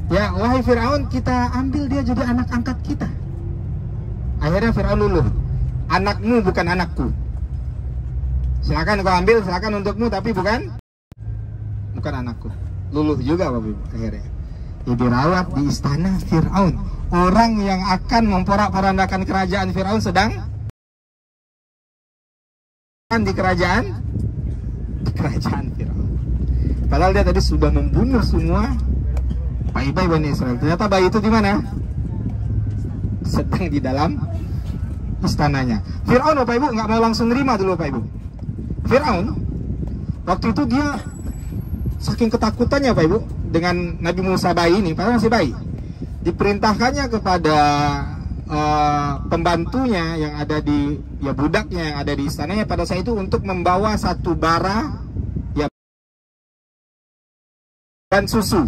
Ya, wahai Fir'aun, kita ambil dia jadi anak angkat kita. Akhirnya Fir'aun luluh. Anakmu bukan anakku. Silakan kau ambil, silakan untukmu, tapi bukan anakku. Luluh juga Bapak Ibu akhirnya. Ya, dirawat di istana Fir'aun. Orang yang akan memporak-porandakan kerajaan Fir'aun sedang di kerajaan Fir'aun. Padahal dia tadi sudah membunuh semua bayi-bayi Bani Israel. Ternyata bayi itu di mana? Sedang di dalam istananya. Fir'aun Bapak Ibu nggak mau langsung nerima dulu Bapak Ibu. Fir'aun waktu itu dia saking ketakutannya Bapak Ibu dengan Nabi Musa bayi ini, padahal masih bayi. Diperintahkannya kepada pembantunya yang ada di, ya budaknya yang ada di istananya pada saat itu untuk membawa satu bara ya dan susu.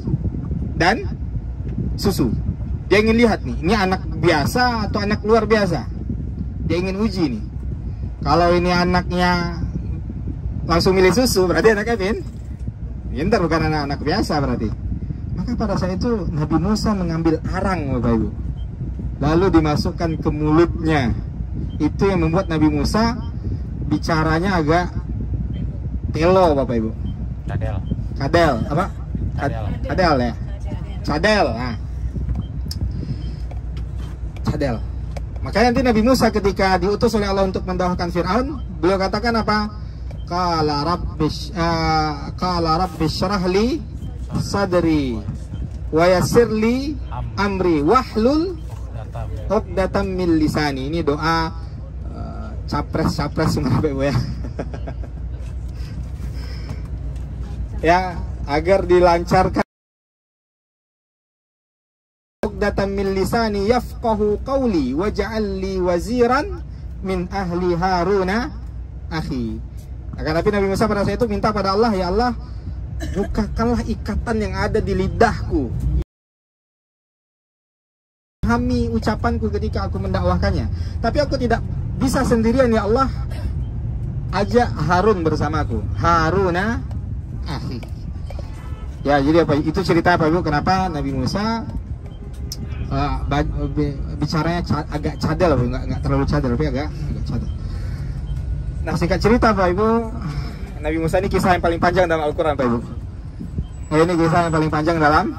Dia ingin lihat nih, ini anak biasa atau anak luar biasa. Dia ingin uji nih. Kalau ini anaknya langsung milih susu, berarti anaknya pintar, bukan anak biasa berarti. Maka pada saat itu Nabi Musa mengambil arang Bapak Ibu, lalu dimasukkan ke mulutnya. Itu yang membuat Nabi Musa bicaranya agak telo Bapak Ibu. Cadel apa? Cadel ya. Cadel. Nah. Cadel. Makanya nanti Nabi Musa ketika diutus oleh Allah untuk mendakwakan Fir'aun, beliau katakan apa? Qala rabbi syrah li sadri wa yassir li amri wahlul 'uqdatam min lisani. Ini doa capres semua Bapak Ibu ya. Ya, agar dilancarkan uqdatam min lisani yafqahu qawli waj'al li waziran min ahli Haruna akhi. Akan tapi Nabi Musa pada saat itu minta pada Allah, ya Allah, bukakanlah ikatan yang ada di lidahku, pahami ucapanku ketika aku mendakwahkannya. Tapi aku tidak bisa sendirian ya Allah, ajak Harun bersamaku, Haruna akhi. Ya, jadi apa? Itu cerita Pak Ibu kenapa Nabi Musa bicaranya agak cadel, nggak terlalu cadel, tapi agak cadel. Nah, singkat cerita Pak Ibu, Nabi Musa ini kisah yang paling panjang dalam Al-Quran Pak Ibu. Ini kisah yang paling panjang dalam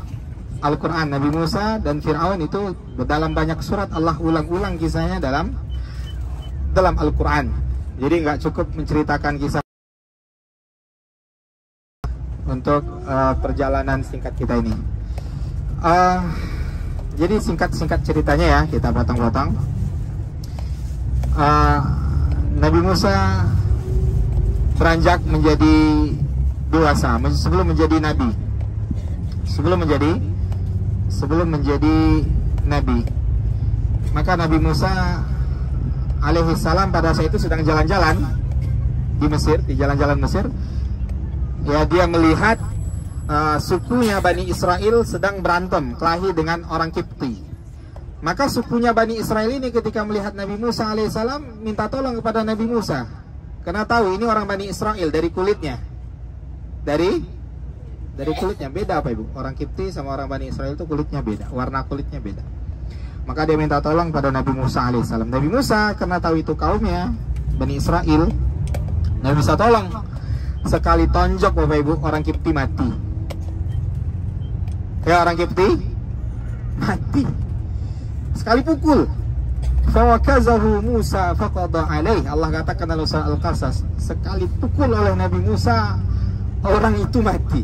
Al-Quran. Nabi Musa dan Fir'aun itu dalam banyak surat Allah ulang-ulang kisahnya dalam Al-Quran. Jadi nggak cukup menceritakan kisah untuk perjalanan singkat kita ini. Jadi singkat ceritanya ya, kita potong-potong. Nabi Musa beranjak menjadi dewasa sebelum menjadi nabi. Sebelum menjadi nabi. Maka Nabi Musa alaihi salam pada saat itu sedang jalan-jalan di Mesir, di jalan-jalan Mesir. Ya, dia melihat sukunya Bani Israel sedang berantem kelahi dengan orang Kipti. Maka sukunya Bani Israel ini ketika melihat Nabi Musa alaihissalam minta tolong kepada Nabi Musa, karena tahu ini orang Bani Israel dari kulitnya, dari kulitnya beda Pak Ibu. Orang Kipti sama orang Bani Israel itu kulitnya beda, warna kulitnya beda. Maka dia minta tolong pada Nabi Musa alaihissalam. Nabi Musa karena tahu itu kaumnya Bani Israel, Nabi Musa tolong. Sekali tonjok Bapak Ibu, orang Kipti mati. Ya, orang Kipti mati. Sekali pukul. Fawakazahu Musa faqada alaih. Allah katakan dalam surah Al-Qasas, sekali pukul oleh Nabi Musa, orang itu mati.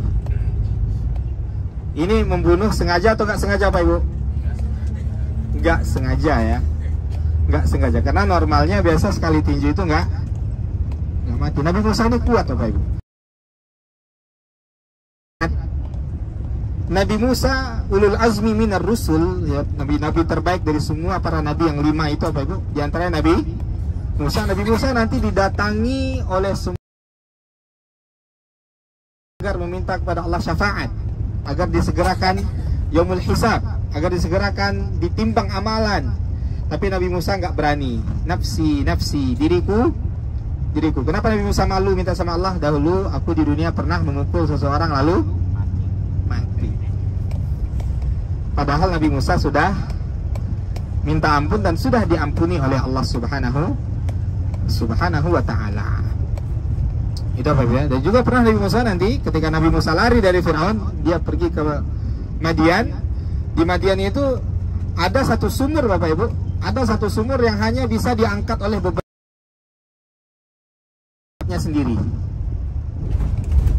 Ini membunuh sengaja atau nggak sengaja Pak Ibu? Nggak sengaja ya. Nggak sengaja. Karena normalnya biasa sekali tinju itu nggak mati. Nabi Musa ini kuat Bapak Ibu. Nabi Musa ulul azmi minar rusul, ya, nabi-nabi terbaik dari semua para nabi yang 5 itu Bapak Ibu. Di antaranya Nabi Musa. Nabi Musa nanti didatangi oleh semua agar meminta kepada Allah syafaat, agar disegerakan yaumul hisab, agar disegerakan ditimbang amalan. Tapi Nabi Musa nggak berani. Nafsi, nafsi, diriku. Kenapa Nabi Musa malu minta sama Allah? Dahulu aku di dunia pernah memukul seseorang lalu mati. padahal Nabi Musa sudah minta ampun dan sudah diampuni oleh Allah Subhanahu wa ta'ala. Itu apa ya? Dan juga pernah Nabi Musa nanti ketika Nabi Musa lari dari Fir'aun, dia pergi ke Madian. Di Madian itu ada satu sumur, Bapak Ibu. Ada satu sumur yang hanya bisa diangkat oleh beberapa sendiri.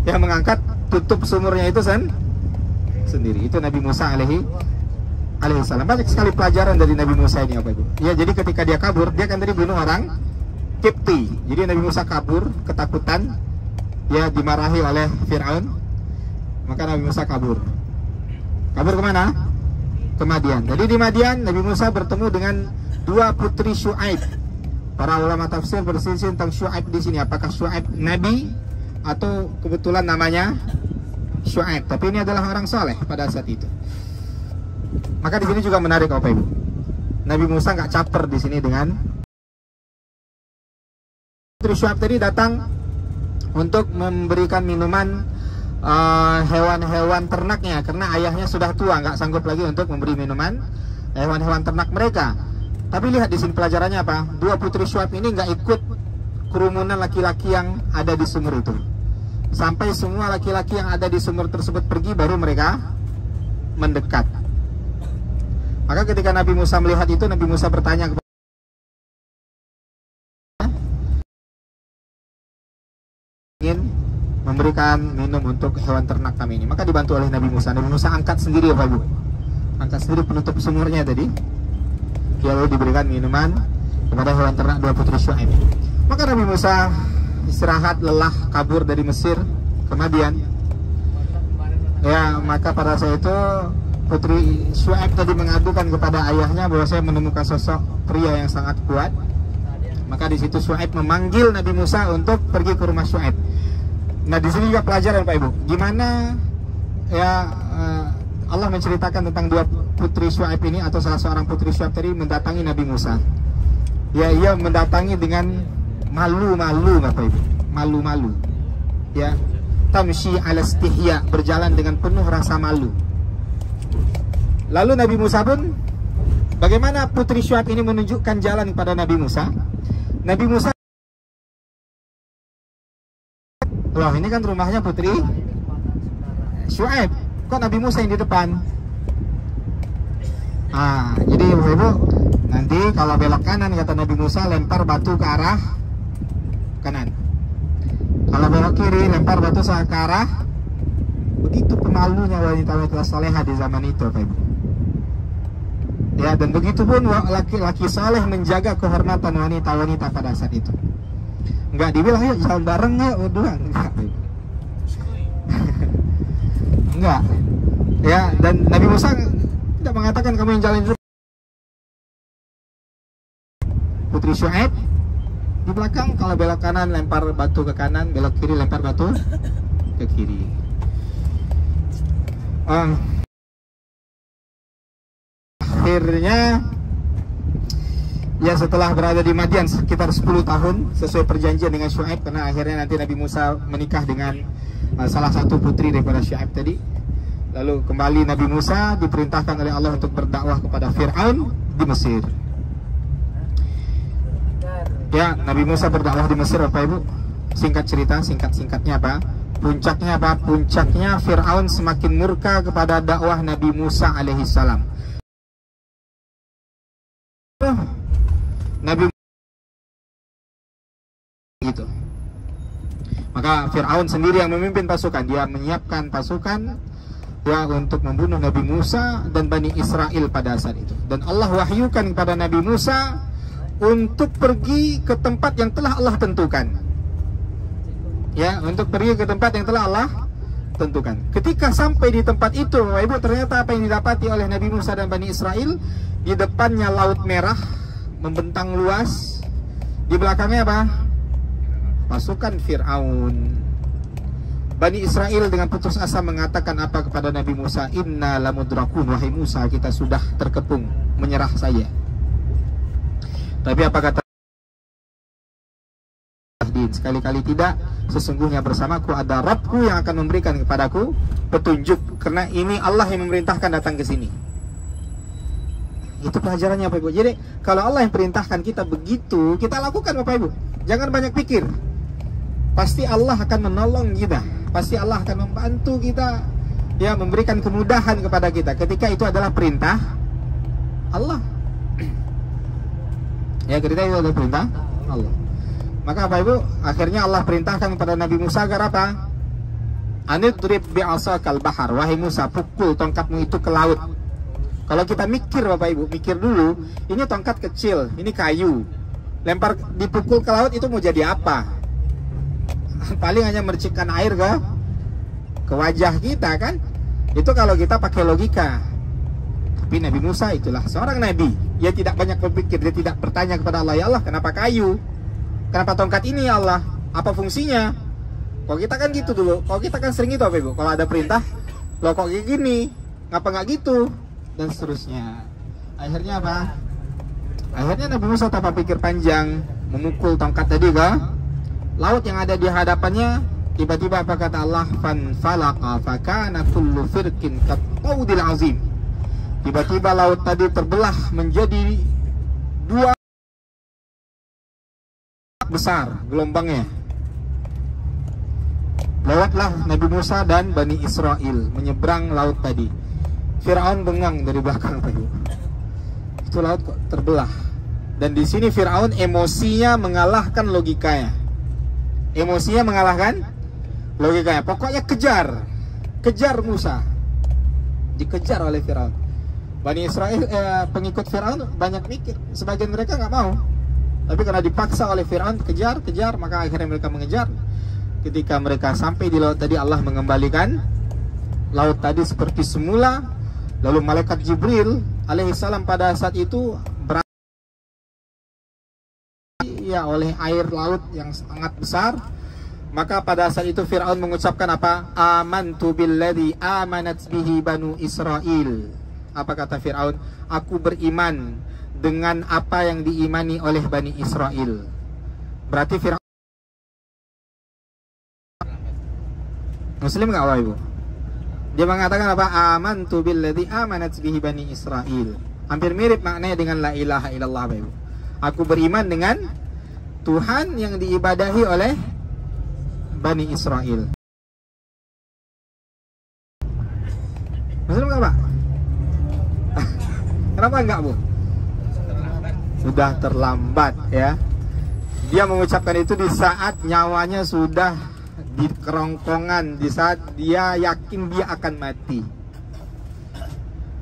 Yang mengangkat tutup sumurnya itu sendiri. Itu Nabi Musa alaihissalam. Banyak sekali pelajaran dari Nabi Musa ini, Bapak Ibu. Ya, jadi ketika dia kabur, dia kan tadi bunuh orang Kipti. Jadi Nabi Musa kabur ketakutan, ya dimarahi oleh Fir'aun. Maka Nabi Musa kabur. Kabur kemana? Ke Madian. Jadi di Madian Nabi Musa bertemu dengan dua putri Syuaib. Para ulama tafsir berselisih tentang Syuaib di sini. Apakah Syuaib nabi atau kebetulan namanya Syuaib? Tapi ini adalah orang soleh pada saat itu. Maka di sini juga menarik, Bapak Ibu. Nabi Musa nggak caper di sini dengan putri Syuaib tadi datang untuk memberikan minuman hewan-hewan ternaknya, karena ayahnya sudah tua, nggak sanggup lagi untuk memberi minuman hewan-hewan ternak mereka. Tapi lihat di sini pelajarannya apa? Dua putri Syuaib ini nggak ikut kerumunan laki-laki yang ada di sumur itu. Sampai semua laki-laki yang ada di sumur tersebut pergi, baru mereka mendekat. Maka ketika Nabi Musa melihat itu, Nabi Musa bertanya kepada ingin memberikan minum untuk hewan ternak kami ini. Maka dibantu oleh Nabi Musa. Nabi Musa angkat sendiri, Bapak Ibu. Angkat sendiri penutup sumurnya tadi. Lalu diberikan minuman kepada hewan ternak dua putri Syuaib. Maka Nabi Musa istirahat, lelah, kabur dari Mesir ke Madian. Ya, maka pada saat itu putri Syuaib tadi mengadukan kepada ayahnya bahwa saya menemukan sosok pria yang sangat kuat. Maka di situ Syuaib memanggil Nabi Musa untuk pergi ke rumah Syuaib. Nah, di sini juga pelajaran, Pak Ibu. Gimana ya Allah menceritakan tentang dua putri Syuaib ini, atau salah seorang putri Syuaib tadi mendatangi Nabi Musa. Ya, ia mendatangi dengan malu-malu, Bapak Ibu. Malu-malu. Ya, tamshi ala istihya, berjalan dengan penuh rasa malu. Lalu Nabi Musa pun, bagaimana putri Syuaib ini menunjukkan jalan kepada Nabi Musa? Nabi Musa, loh ini kan rumahnya putri Syuaib, kok Nabi Musa yang di depan? Jadi Bapak Ibu, nanti kalau belok kanan, kata Nabi Musa, lempar batu ke arah kanan. Kalau belok kiri, lempar batu ke arah. Begitu pemalunya wanita-wanita salehah di zaman itu, Bapak Ibu. Ya, dan begitu pun laki-laki saleh menjaga kehormatan wanita-wanita pada saat itu. Enggak dibilang yuk jalan bareng ya, berdua, enggak. Enggak. Ya, dan Nabi Musa tidak mengatakan kamu yang jalan dulu. Putri Syuaib di belakang, kalau belok kanan lempar batu ke kanan, belok kiri lempar batu ke kiri. Akhirnya ya setelah berada di Madian sekitar 10 tahun sesuai perjanjian dengan Syuaib, karena akhirnya nanti Nabi Musa menikah dengan salah satu putri daripada Syuaib tadi. Lalu kembali Nabi Musa diperintahkan oleh Allah untuk berdakwah kepada Fir'aun di Mesir. Ya, Nabi Musa berdakwah di Mesir, Bapak Ibu. Singkat cerita, singkat-singkatnya apa? Puncaknya apa? Puncaknya Fir'aun semakin murka kepada dakwah Nabi Musa alaihissalam. Nabi gitu. Maka Fir'aun sendiri yang memimpin pasukan. Dia menyiapkan pasukan ya untuk membunuh Nabi Musa dan Bani Israel pada saat itu. Dan Allah wahyukan kepada Nabi Musa untuk pergi ke tempat yang telah Allah tentukan. Ya, untuk pergi ke tempat yang telah Allah tentukan. Ketika sampai di tempat itu, Bapak Ibu, ternyata apa yang didapati oleh Nabi Musa dan Bani Israel, di depannya Laut Merah membentang luas, di belakangnya apa? Pasukan Fir'aun. Bani Israel dengan putus asa mengatakan apa kepada Nabi Musa? Inna lamudrakun, wahai Musa, kita sudah terkepung, menyerah saja. Tapi apa kata? Sekali-kali tidak, sesungguhnya bersamaku ada Rabbku yang akan memberikan kepadaku petunjuk, karena ini Allah yang memerintahkan datang ke sini. Itu pelajarannya Bapak Ibu. Jadi kalau Allah yang perintahkan kita begitu, kita lakukan Bapak Ibu. Jangan banyak pikir. Pasti Allah akan menolong kita. Pasti Allah akan membantu kita, ya, memberikan kemudahan kepada kita ketika itu adalah perintah Allah. Ya, ketika itu adalah perintah Allah. Maka Bapak Ibu, akhirnya Allah perintahkan kepada Nabi Musa agar apa? Anidrib bi'asakal bahar. Wahai Musa, pukul tongkatmu itu ke laut. Kalau kita mikir Bapak Ibu, mikir dulu, ini tongkat kecil, ini kayu, lempar dipukul ke laut itu mau jadi apa? Paling hanya mercikkan air ke wajah kita kan? Itu kalau kita pakai logika. Tapi Nabi Musa itulah seorang nabi. Dia tidak banyak berpikir, dia tidak bertanya kepada Allah, ya Allah, kenapa kayu? Kenapa tongkat ini ya Allah? Apa fungsinya? Kalau kita kan gitu dulu. Kalau kita kan sering itu Bapak Ibu. Kalau ada perintah, loh kok kayak gini? Ngapa nggak gitu? Dan seterusnya. Akhirnya apa? Akhirnya Nabi Musa tanpa pikir panjang memukul tongkat tadi ke laut yang ada di hadapannya. Tiba-tiba apa kata Allah? Fanfalaqa fakana kullu firqin kattaudil azim. Tiba-tiba laut tadi terbelah menjadi dua besar gelombangnya. Lewatlah Nabi Musa dan Bani Israel menyeberang laut tadi. Fir'aun bengang dari belakang tadi. Itu laut kok terbelah. Dan di sini Fir'aun emosinya mengalahkan logikanya. Emosinya mengalahkan logikanya. Pokoknya kejar Musa. Dikejar oleh Fir'aun. Bani Israel, pengikut Fir'aun banyak mikir. Sebagian mereka nggak mau. Tapi karena dipaksa oleh Fir'aun kejar, maka akhirnya mereka mengejar. Ketika mereka sampai di laut tadi, Allah mengembalikan laut tadi seperti semula. Lalu malaikat Jibril alaihissalam pada saat itu berada ya oleh air laut yang sangat besar. Maka pada saat itu Fir'aun mengucapkan apa? Amantu billadzi amanat bihi banu Israel. Apa kata Fir'aun? Aku beriman dengan apa yang diimani oleh Bani Israel. Berarti Fir'aun Muslim nggak Bapak Ibu? Dia mengatakan apa? Amantu billadzi amanat bihi Bani Israel. Hampir mirip maknanya dengan la ilaha illallah Bapak Ibu. Aku beriman dengan Tuhan yang diibadahi oleh Bani Israel. Muslim nggak Pak? Kenapa enggak Bu? Sudah terlambat ya. Dia mengucapkan itu di saat nyawanya sudah di kerongkongan, di saat dia yakin dia akan mati.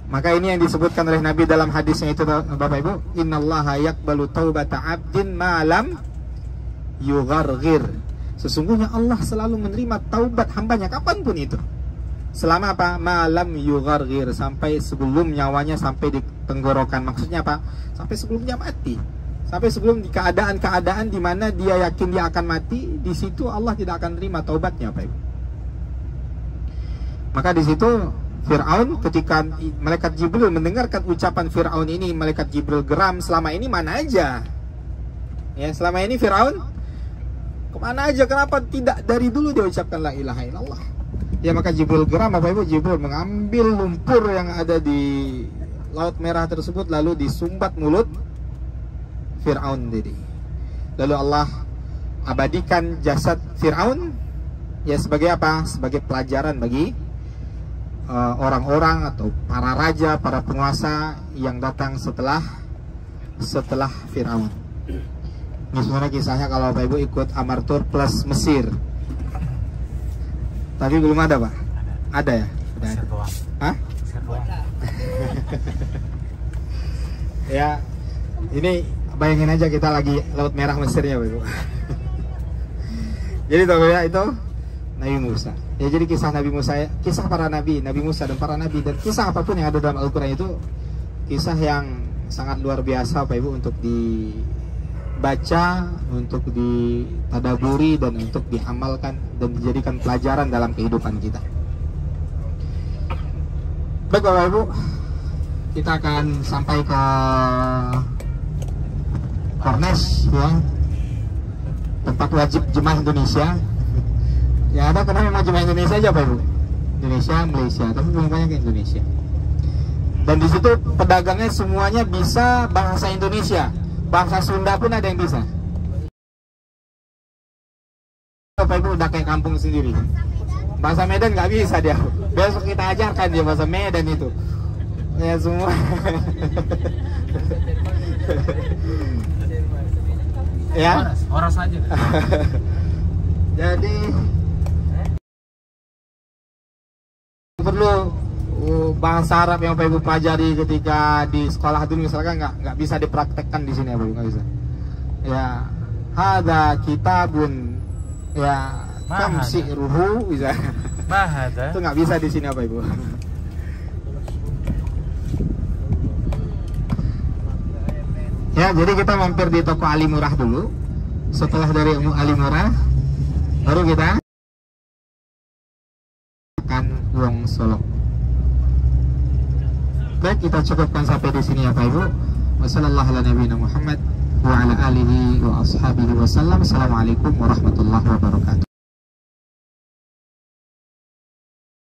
Maka ini yang disebutkan oleh Nabi dalam hadisnya itu Bapak Ibu, innallaha yaqbalu taubata 'abdin ma lam yugharghir. Sesungguhnya Allah selalu menerima taubat hambanya kapanpun itu. Selama apa? Malam yugharghir, sampai sebelum nyawanya sampai di tenggorokan. Maksudnya apa? Sampai sebelum dia mati. Sampai sebelum di keadaan-keadaan di mana dia yakin dia akan mati, di situ Allah tidak akan terima taubatnya, Pak Ibu. Maka di situ Fir'aun, ketika malaikat Jibril mendengarkan ucapan Fir'aun ini, malaikat Jibril geram. Selama ini mana aja? Ya, selama ini Fir'aun kemana aja? Kenapa tidak dari dulu dia ucapkan la ilaha illallah? Ya, maka Jibril geram, Bapak Ibu. Jibril mengambil lumpur yang ada di Laut Merah tersebut, lalu disumbat mulut Fir'aun tadi. Lalu Allah abadikan jasad Fir'aun ya sebagai apa? Sebagai pelajaran bagi orang-orang atau para raja, para penguasa yang datang setelah Fir'aun. Ini sebenarnya kisahnya kalau Bapak Ibu ikut Amartur plus Mesir. Tapi belum ada Pak? Ada ya? Sudah ada. Hah? Ya, ini bayangin aja kita lagi Laut Merah Mesirnya Bapak Ibu. Jadi tahu ya, itu Nabi Musa. Ya, jadi kisah Nabi Musa, kisah para nabi, Nabi Musa dan para nabi, dan kisah apapun yang ada dalam Al-Quran itu kisah yang sangat luar biasa Bapak Ibu, untuk dibaca, untuk ditadaburi, dan untuk diamalkan dan dijadikan pelajaran dalam kehidupan kita. Baik Bapak Ibu, kita akan sampai ke Kornes ya, tempat wajib jemaah Indonesia. Ya, ada kenapa mau jemaah Indonesia aja Pak Ibu? Indonesia, Malaysia, tapi belum banyak ke Indonesia. Dan di situ pedagangnya semuanya bisa bahasa Indonesia, bahasa Sunda pun ada yang bisa. Bapak Ibu udah kayak kampung sendiri. Bahasa Medan nggak bisa dia. Besok kita ajarkan dia bahasa Medan itu. Ya semua. Ya. Orang saja. Jadi perlu bahasa Arab yang Bapak Ibu pelajari ketika di sekolah dulu misalkan nggak bisa dipraktekkan di sini ya Bapak Ibu, nggak bisa. Ya, hada kitabun ya kam si'ruhu bisa. Bahada. Itu nggak bisa di sini Bapak Ibu. Ya, jadi kita mampir di toko Ali Murah dulu. Setelah dari Ali Murah, baru kita akan Wong Solo. Baik, kita cukupkan sampai di sini ya Pak Ibu. Wassalamualaikum warahmatullahi wabarakatuh. Assalamualaikum warahmatullahi wabarakatuh.